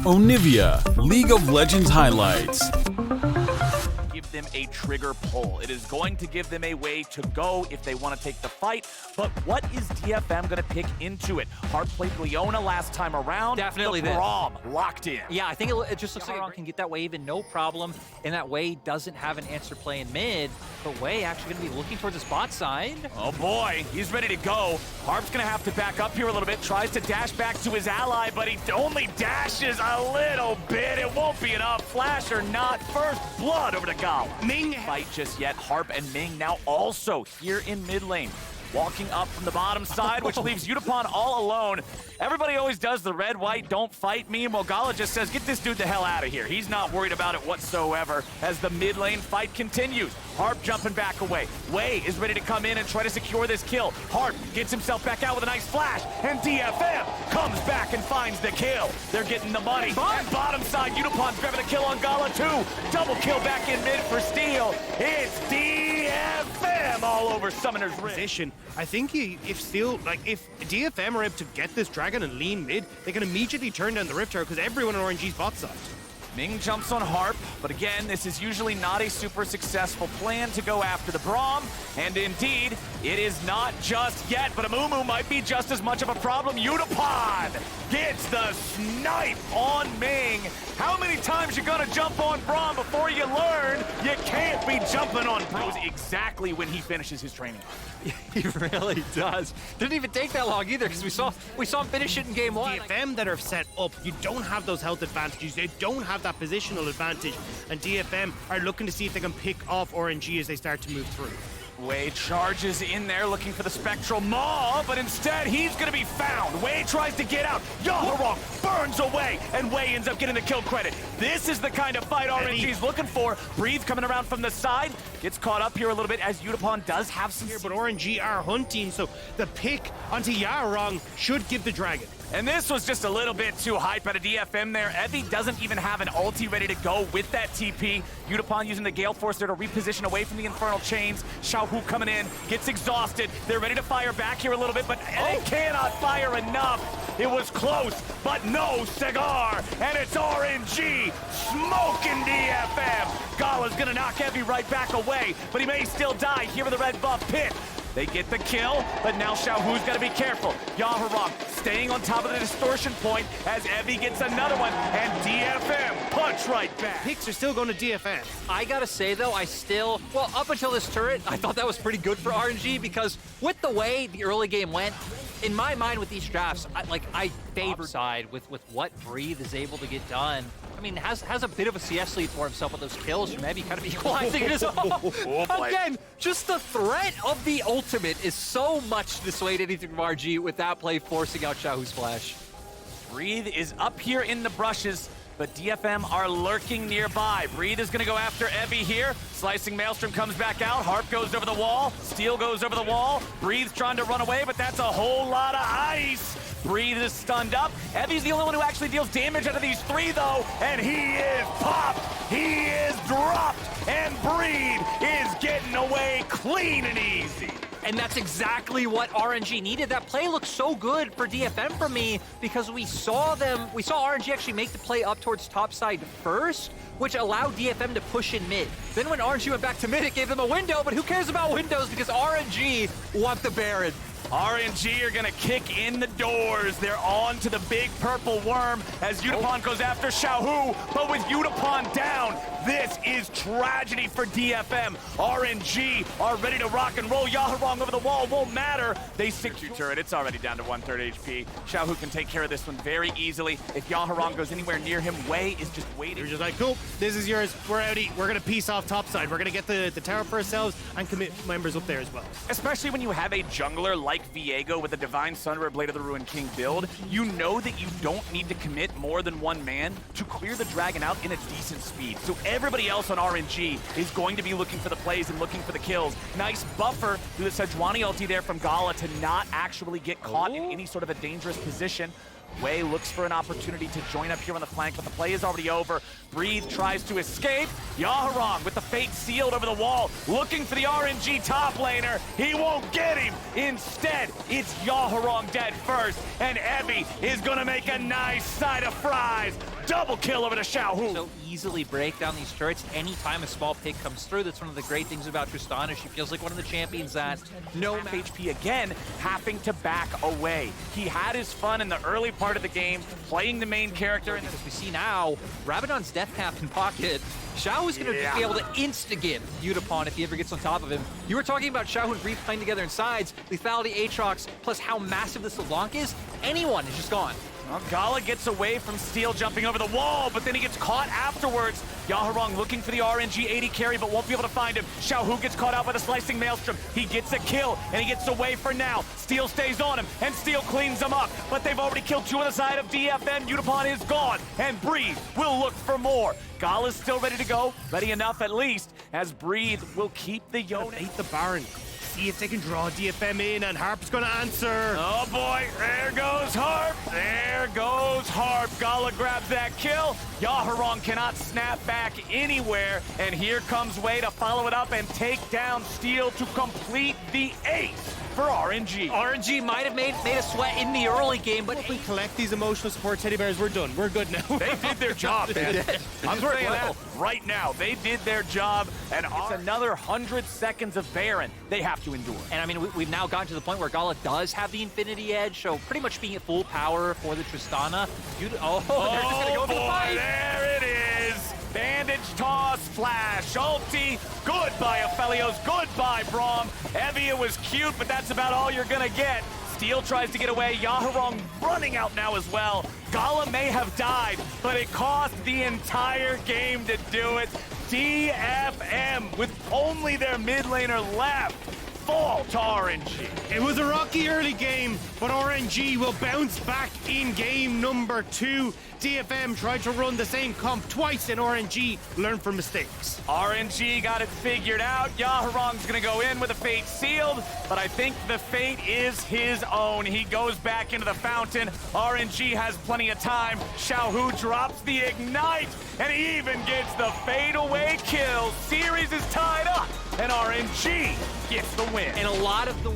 Onivia, League of Legends highlights. Give them a trigger pull. It is going to give them a way to go if they want to take the fight. But what is DFM going to pick into it? Hard played Leona last time around. Definitely the this. Braum locked in. Yeah, I think it just looks like Ron can get that wave in no problem, and that Wei doesn't have an answer play in mid, but Wei actually going to be looking towards the spot side. Oh boy, he's ready to go. Harp's going to have to back up here a little bit, tries to dash back to his ally, but he only dashes a little bit. It won't be enough. Flash or not, first blood over to Gal. Ming fight just yet. Harp and Ming now also here in mid lane. Walking up from the bottom side, which leaves Utapon all alone. Everybody always does the red, white, don't fight meme. Well, Gala just says, get this dude the hell out of here. He's not worried about it whatsoever as the mid lane fight continues. Harp jumping back away. Wei is ready to come in and try to secure this kill. Harp gets himself back out with a nice flash, and DFM comes back and finds the kill. They're getting the money. And bottom side, Utapon's grabbing a kill on Gala too. Double kill back in mid for Steel. It's DFM all over Summoner's Ridge. I think if DFM are able to get this dragon and lean mid, they can immediately turn down the Rift Tower because everyone on RNG's bot side. Ming jumps on Harp, but again, this is usually not a super successful plan to go after the Braum, and indeed, it is not just yet, but Amumu might be just as much of a problem. Utapon gets the snipe on Ming. How many times you gonna jump on Braum before you learn you can't be jumping on Braum? Exactly when he finishes his training. He really does. Didn't even take that long either, because we saw him finish it in game one. DFM that are set up, you don't have those health advantages. They don't have that positional advantage, and DFM are looking to see if they can pick off RNG as they start to move through. Wei charges in there looking for the Spectral Maw, but instead he's gonna be found. Wei tries to get out. Yaharong burns away, and Wei ends up getting the kill credit. This is the kind of fight RNG's looking for. Breathe coming around from the side. Gets caught up here a little bit as Utapon does have some here, but RNG are hunting, so the pick onto Yaharong should give the dragon. And this was just a little bit too hype out of DFM there. Evie doesn't even have an ulti ready to go with that TP. Utapon using the Gale Force there to reposition away from the Infernal Chains. Xiaohu coming in, gets exhausted. They're ready to fire back here a little bit, but they cannot fire enough. It was close, but no cigar. And it's RNG smoking DFM. Gala's gonna knock Evie right back away, but he may still die here in the red buff pit. They get the kill, but now Xiaohu's got to be careful. Yaharong staying on top of the distortion point as Evie gets another one, and DFM punch right back. Picks are still going to DFM. I gotta say though, well, up until this turret, I thought that was pretty good for RNG, because with the way the early game went, in my mind with these drafts, I favor side with what Breathe is able to get done. I mean, has a bit of a CS lead for himself with those kills from Evie, kind of equalizing it as Again, just the threat of the ultimate is so much to dissuade anything from RG with that play forcing out Xiaohu's flash. Breathe is up here in the brushes, but DFM are lurking nearby. Breathe is gonna go after Evie here. Slicing Maelstrom comes back out. Harp goes over the wall. Steel goes over the wall. Breathe's trying to run away, but that's a whole lot of ice. Breathe is stunned up. Evie's the only one who actually deals damage out of these three though, and he is popped. He is dropped, and Breathe is getting away clean and easy. And that's exactly what RNG needed. That play looked so good for DFM for me because we saw RNG actually make the play up towards top side first, which allowed DFM to push in mid. Then when RNG went back to mid, it gave them a window, but who cares about windows because RNG want the Baron. RNG are gonna kick in the doors. They're on to the big purple worm as Utapon goes after Xiaohu, but with Utapon down, this is tragedy for DFM. RNG are ready to rock and roll. Yaharong over the wall won't matter. They stick to turret. It's already down to 1/3 HP. Xiaohu can take care of this one very easily. If Yaharong goes anywhere near him, Wei is just waiting. They're just like, cool, this is yours. We're outie. We're gonna piece off top side. We're gonna get the tower for ourselves and commit members up there as well. Especially when you have a jungler like Viego with a Divine Sunderer Blade of the Ruined King build, you know that you don't need to commit more than one man to clear the dragon out in a decent speed. So everybody else on RNG is going to be looking for the plays and looking for the kills. Nice buffer through the Sejuani ulti there from Gala to not actually get caught in any sort of a dangerous position. Wei looks for an opportunity to join up here on the flank, but the play is already over. Breathe tries to escape. Yaharong with the fate sealed over the wall, looking for the RNG top laner. He won't get him. Instead, it's Yaharong dead first, and Evie is gonna make a nice side of fries. Double kill over to Xiaohu. So easily break down these turrets anytime a small pick comes through. That's one of the great things about Tristana. She feels like one of the champions that no HP again, having to back away. He had his fun in the early part of the game, playing the main character. And as we see now, Rabadon's death cap in pocket. Xiao is going to be able to insta-get Yutapon if he ever gets on top of him. You were talking about Xiao and Breathe playing together in sides, lethality, Aatrox, plus how massive this LeBlanc is. Anyone is just gone. Well, Gala gets away from Steel jumping over the wall, but then he gets caught afterwards. Yaharong looking for the RNG 80 carry, but won't be able to find him. Xiaohu gets caught out by the slicing Maelstrom. He gets a kill, and he gets away for now. Steel stays on him, and Steel cleans him up. But they've already killed two on the side of DFM. Yutapon is gone, and Breathe will look for more. Gala's still ready to go, ready enough at least, as Breathe will keep the Yone. Beat the Baron. See if they can draw DFM in, and Harp's gonna answer. Oh boy, there goes Harp. There goes Harp. Gala grabs that kill. Yaharong cannot snap back anywhere, and here comes Wei to follow it up and take down Steel to complete the ace for RNG. RNG might have made a sweat in the early game, but If we collect these emotional support teddy bears, we're done. We're good now. They did their job, man. I'm saying that right now. They did their job, and it's another 100 seconds of Baron they have to endure. And I mean, we've now gotten to the point where Gala does have the Infinity Edge, so pretty much being at full power for the Tristana. They're just gonna go for the fight. There it is. Bandage toss, flash, ulti. Goodbye, Aphelios. Goodbye, Braum. Evie, it was cute, but that's about all you're gonna get. Steel tries to get away. Yaharong running out now as well. Gala may have died, but it cost the entire game to do it. DFM, with only their mid laner left, fall to RNG. It was a rocky early game, but RNG will bounce back in game number 2. DFM tried to run the same comp twice, and RNG learned from mistakes. RNG got it figured out. Yaharong's gonna go in with a fate sealed, but I think the fate is his own. He goes back into the fountain. RNG has plenty of time. Xiaohu drops the ignite, and he even gets the fade away kill. Series is tied up, and RNG gets the win. And a lot of the